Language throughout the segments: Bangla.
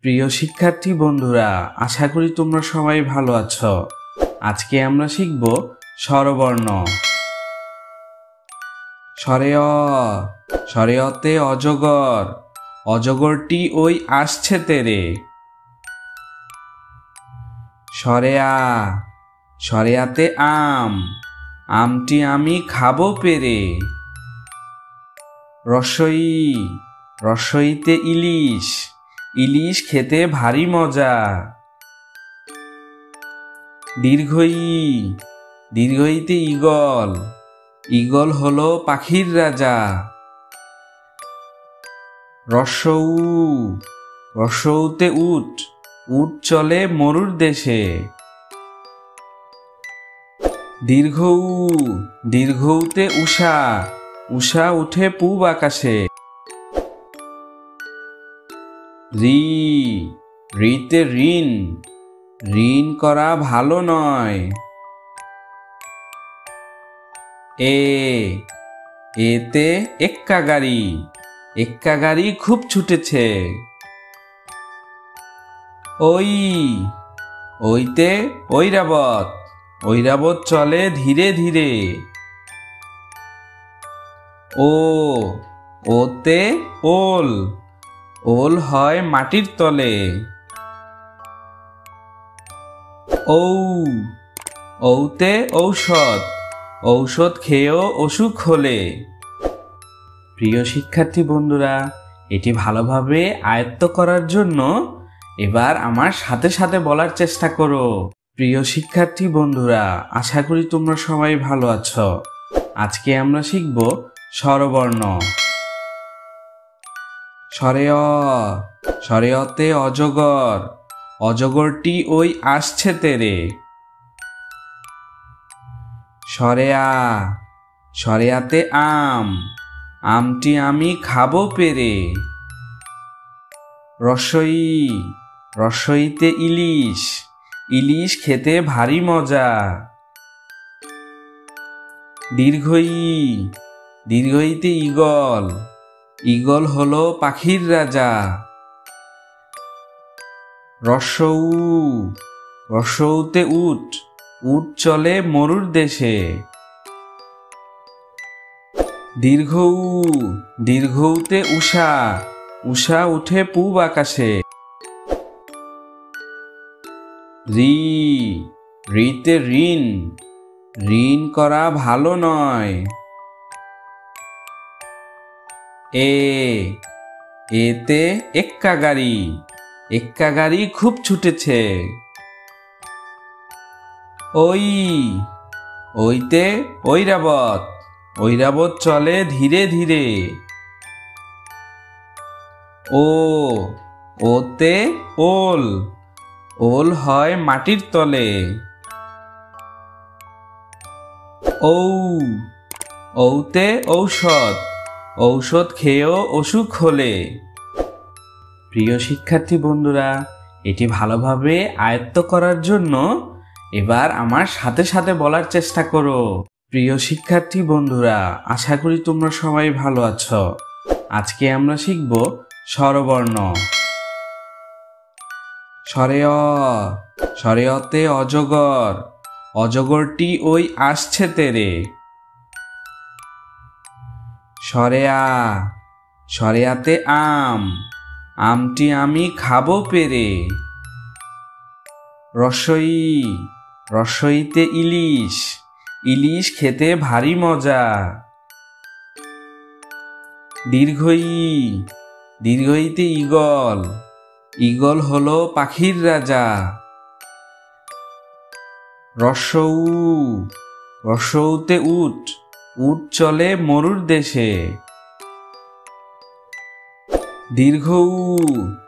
প্রিয় শিক্ষার্থী বন্ধুরা, আশা করি তোমরা সবাই ভালো আছো। আজকে আমরা শিখব স্বরবর্ণ। স্বরে অ, স্বরে অতে অজগর, অজগরটি ওই আসছে তেরে। স্বরে আ, স্বরে আতে আম, আমটি আমি খাবো পেরে। রস্বই, রস্বইতে ইলিশ, ইলিশ খেতে ভারী মজা। দীর্ঘই, দীর্ঘইতে ঈগল, ঈগল হলো পাখির রাজা। রস্বউ, রস্বউতে উট, উট চলে মরুর দেশে। দীর্ঘউ, দীর্ঘউতে উষা, উষা উঠে পূব আকাশে। রি, রিতে ঋণ, ঋণ করা ভালো নয়। এ, এতে এক্কা গাড়ি, এক্কা গাড়ি খুব ছুটেছে। ওই, ওইতে ঐরাবত, ঐরাবত চলে ধীরে ধীরে। ও, ওতে ওল, ওল হয় মাটির তলে। ঔ, ঔতে ঔষধ, ঔষধ খেয়েও অসুখ হলে। প্রিয় শিক্ষার্থী বন্ধুরা, এটি ভালোভাবে আয়ত্ত করার জন্য এবার আমার সাথে সাথে বলার চেষ্টা করো। প্রিয় শিক্ষার্থী বন্ধুরা, আশা করি তোমরা সবাই ভালো আছো। আজকে আমরা শিখব স্বরবর্ণ। স্বরে অ, স্বরে অতে অজগর, অজগরটি ওই আসছে তেরে। স্বরে আ, স্বরে আতে আম, আমটি আমি খাবো পেরে। রস্বই, রস্বইতে ইলিশ, ইলিশ খেতে ভারী মজা। দীর্ঘই, দীর্ঘইতে ঈগল, ঈগল হলো পাখির রাজা। রস্বউ, রস্বউতে উট, উট চলে মরুর দেশে। দীর্ঘউ, দীর্ঘউতে উষা, উষা উঠে পূব আকাশে। রি, রিতে ঋণ, ঋণ করা ভালো নয়। এ, এতে এক্কা গাড়ি, এক্কা গাড়ি খুব ছুটেছে। ওই, ওইতে ঐরাবত, ঐরাবত চলে ধীরে ধীরে। ও, ওতে ওল, ওল হয় মাটির তলে। ঔ, ঔতে ঔষধ, ঔষধ খেয়েও অসুখ হলে। প্রিয় শিক্ষার্থী বন্ধুরা, এটি ভালোভাবে আয়ত্ত করার জন্য এবার আমার সাথে সাথে বলার চেষ্টা করো। প্রিয় শিক্ষার্থী বন্ধুরা, আশা করি তোমরা সবাই ভালো আছো। আজকে আমরা শিখব স্বরবর্ণ। স্বরে অ, স্বরে অতে অজগর, অজগরটি ওই আসছে তেরে। স্বরে আ, স্বরে আতে আম, আমটি আমি খাবো পেরে। রস্বই, রস্বইতে ইলিশ, ইলিশ খেতে ভারী মজা। দীর্ঘই, দীর্ঘইতে ঈগল, ঈগল হলো পাখির রাজা। রস্বউ, রস্বউতে উট, উট চলে মরুর দেশে। দীর্ঘউ,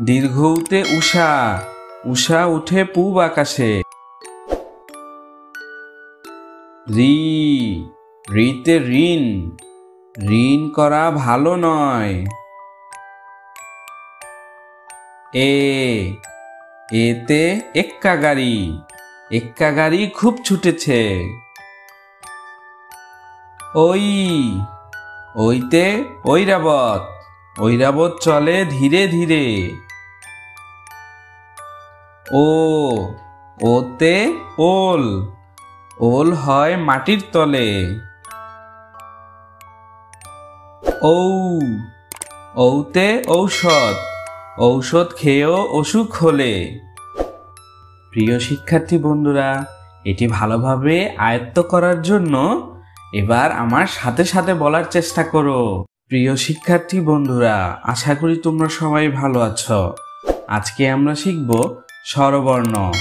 দীর্ঘউতে উষা, উষা উঠে পূব আকাশে। রি, রিতে ঋণ, ঋণ করা ভালো নয়। এ, এতে এক্কা গাড়ি, এক্কা গাড়ি খুব ছুটেছে। ওই, ওইতে ঐরাবত, ঐরাবত চলে ধীরে ধীরে। ও ওতে ওল, ওল হয় মাটির তলে। ঔ ঔতে ঔষধ, ঔষধ খেয়েও অসুখ হলে। প্রিয় শিক্ষার্থী বন্ধুরা, এটি ভালোভাবে আয়ত্ত করার জন্য এবার আমার সাথে সাথে বলার চেষ্টা করো। প্রিয় শিক্ষার্থী বন্ধুরা, আশা করি তোমরা সবাই ভালো আছো। আজকে আমরা শিখব স্বরবর্ণ।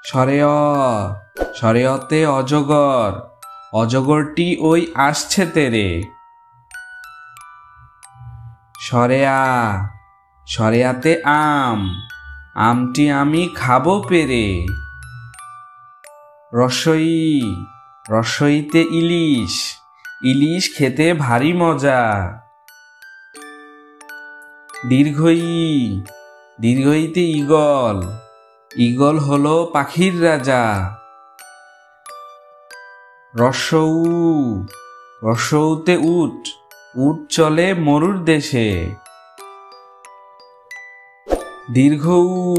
স্বরে অ, স্বরে অতে অজগর, অজগরটি ওই আসছে তেরে। স্বরে আ, স্বরে আতে আম, আমটি আমি খাবো পেরে। রসই, রসইতে ইলিশ, ইলিশ খেতে ভারী মজা। দীর্ঘই, দীর্ঘইতে ঈগল, ঈগল হলো পাখির রাজা। রসৌ, রসৌতে উট, উট চলে মরুর দেশে। দীর্ঘৌ,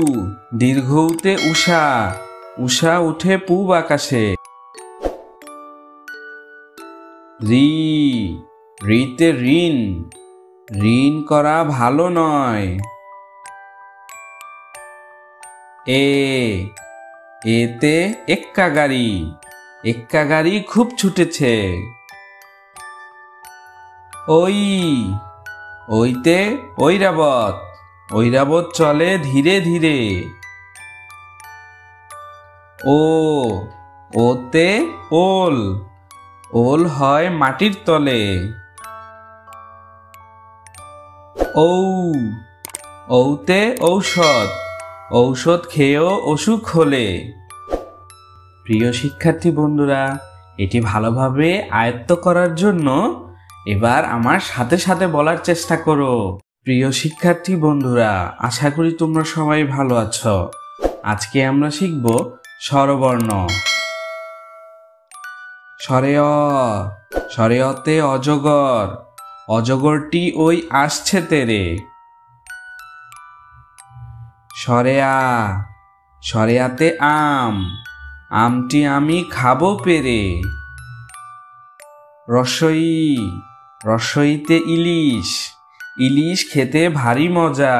দীর্ঘৌতে উষা, উষা উঠে পূব আকাশে। রি, রিতে ঋণ, ঋণ করা ভালো নয়। এ, এতে এক্কা গাড়ি, এক্কা গাড়ি খুব ছুটেছে। ওই, ওইতে ঐরাবত, ঐরাবত চলে ধীরে ধীরে। ও, ওতে ওল, ওল হয় মাটির তলে। ঔ, ঔতে ঔষধ, ঔষধ খেয়েও অসুখ হলে। প্রিয় শিক্ষার্থী বন্ধুরা, এটি ভালোভাবে আয়ত্ত করার জন্য এবার আমার সাথে সাথে বলার চেষ্টা করো। প্রিয় শিক্ষার্থী বন্ধুরা, আশা করি তোমরা সবাই ভালো আছো। আজকে আমরা শিখব স্বরবর্ণ। স্বরে অ, স্বরে অতে অজগর, অজগরটি ওই আসছে তেরে। স্বরে আ, স্বরে আতে আম, আমটি আমি খাবো পেরে। রসই, রসইতে ইলিশ, ইলিশ খেতে ভারী মজা।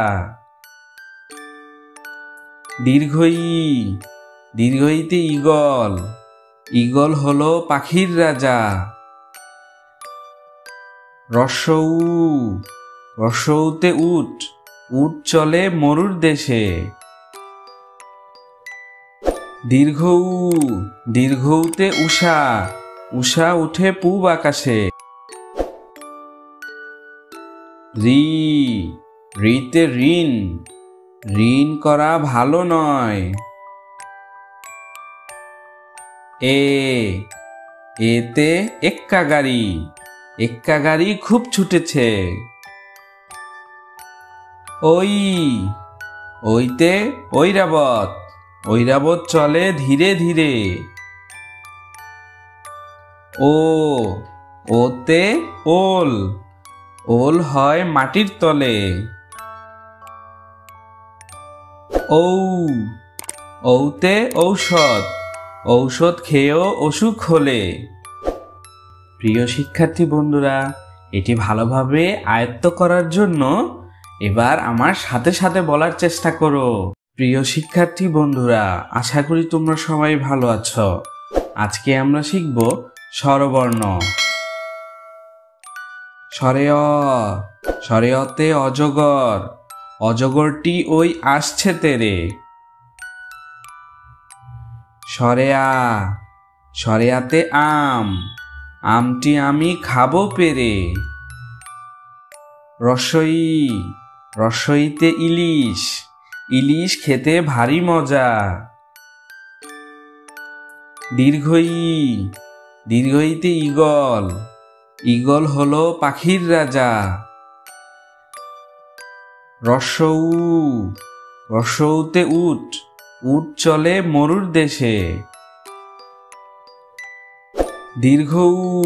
দীর্ঘই, দীর্ঘইতে ঈগল, ঈগল হলো পাখির রাজা। রসৌ, রসৌতে উট, উট চলে মরুর দেশে। দীর্ঘৌ, দীর্ঘৌতে উষা, উষা উঠে পূব আকাশে। রি, রিতে ঋণ, ঋণ করা ভালো নয়। এ, এতে এক্কা গাড়ি, এক্কা গাড়ি খুব ছুটেছে। ওই, ওইতে ঐরাবত, ঐরাবত চলে ধীরে ধীরে। ও, ওতে ওল, ওল হয় মাটির তলে। ঔ, ঔতে ঔষধ, ঔষধ খেয়েও অসুখ হলে। প্রিয় শিক্ষার্থী বন্ধুরা, এটি ভালোভাবে আয়ত্ত করার জন্য এবার আমার সাথে সাথে বলার চেষ্টা করো। প্রিয় শিক্ষার্থী বন্ধুরা, আশা করি তোমরা সবাই ভালো আছো। আজকে আমরা শিখব স্বরবর্ণ। স্বরে অ, স্বরে অতে অজগর, অজগরটি ওই আসছে তেরে। স্বরে আ, স্বরে আতে আম, আমটি আমি খাবো পেরে। রসই, রসইতে ইলিশ, ইলিশ খেতে ভারী মজা। দীর্ঘই, দীর্ঘইতে ঈগল, ঈগল হলো পাখির রাজা। রসৌ, রসৌতে উট, উট চলে মরুর দেশে। দীর্ঘৌ,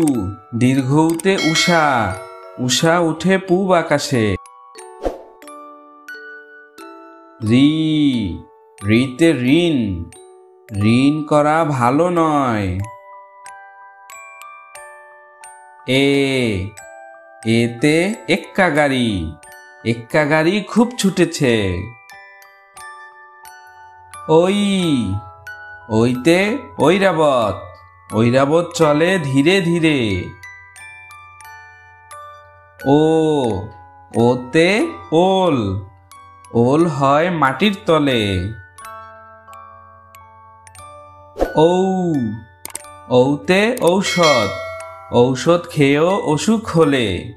দীর্ঘৌতে উষা, উষা উঠে পূব আকাশে। রি, রিতে ঋণ, ঋণ করা ভালো নয়। এ, এতে এক্কা গাড়ি, এক্কা গাড়ি খুব ছুটেছে। ওই, ওইতে ঐরাবত, ঐরাবত চলে ধীরে ধীরে। ও, ওতে ওল, ওল হয় মাটির তলে। ঔ, ঔতে ঔষধ, ঔষধ খেয়েও অসুখ হলে।